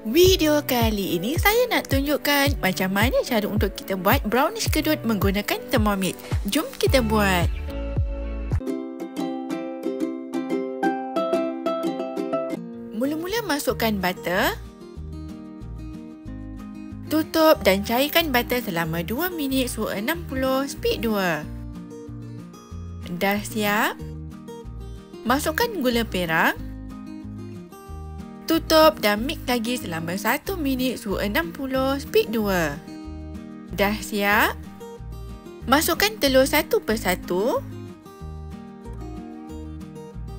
Video kali ini saya nak tunjukkan macam mana cara untuk kita buat brownies kedut menggunakan Thermomix. Jom kita buat. Mula-mula masukkan butter. Tutup dan cairkan butter selama 2 minit suhu 60 speed 2. Dah siap? Masukkan gula perak. Tutup dan mix lagi selama 1 minit suhu 60 speed 2. Dah siap? Masukkan telur satu persatu.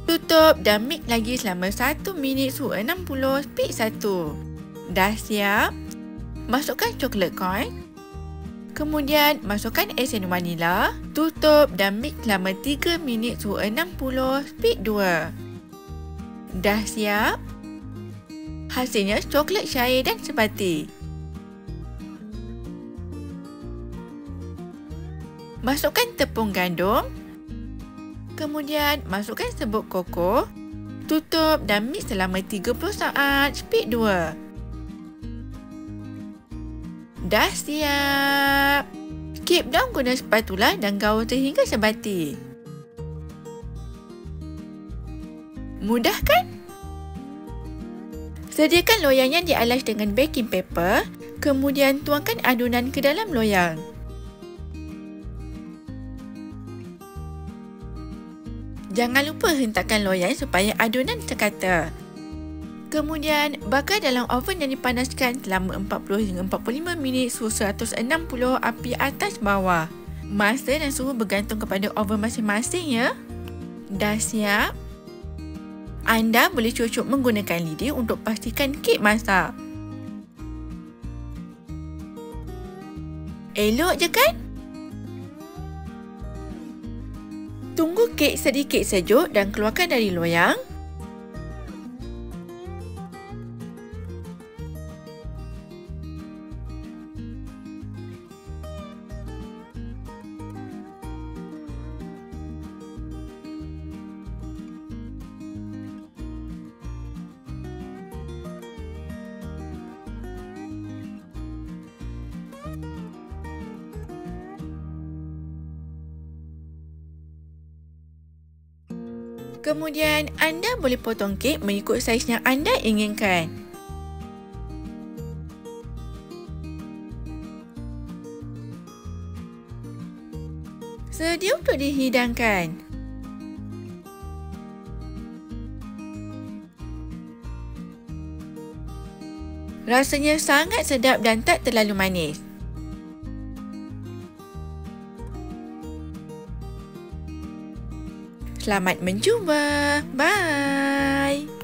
Tutup dan mix lagi selama 1 minit suhu 60 speed 1. Dah siap? Masukkan coklat coin. Kemudian masukkan esen vanila. Tutup dan mix selama 3 minit suhu 60 speed 2. Dah siap? Hasilnya coklat cair dan sebati. Masukkan tepung gandum. Kemudian masukkan serbuk koko. Tutup dan mix selama 30 saat speed 2. Dah siap. Keep down guna spatula dan gaul sehingga sebati. Mudah kan? Sediakan loyang yang dialas dengan baking paper, kemudian tuangkan adunan ke dalam loyang. Jangan lupa hentakkan loyang supaya adunan terkata. Kemudian, bakar dalam oven yang dipanaskan selama 40 hingga 45 minit suhu 160 api atas bawah. Masa dan suhu bergantung kepada oven masing-masing ya. Dah siap? Anda boleh cucuk menggunakan lidi untuk pastikan kek masak. Elok je kan? Tunggu kek sedikit sejuk dan keluarkan dari loyang. Kemudian, anda boleh potong kek mengikut saiz yang anda inginkan. Sedia untuk dihidangkan. Rasanya sangat sedap dan tak terlalu manis. Selamat mencuba. Bye.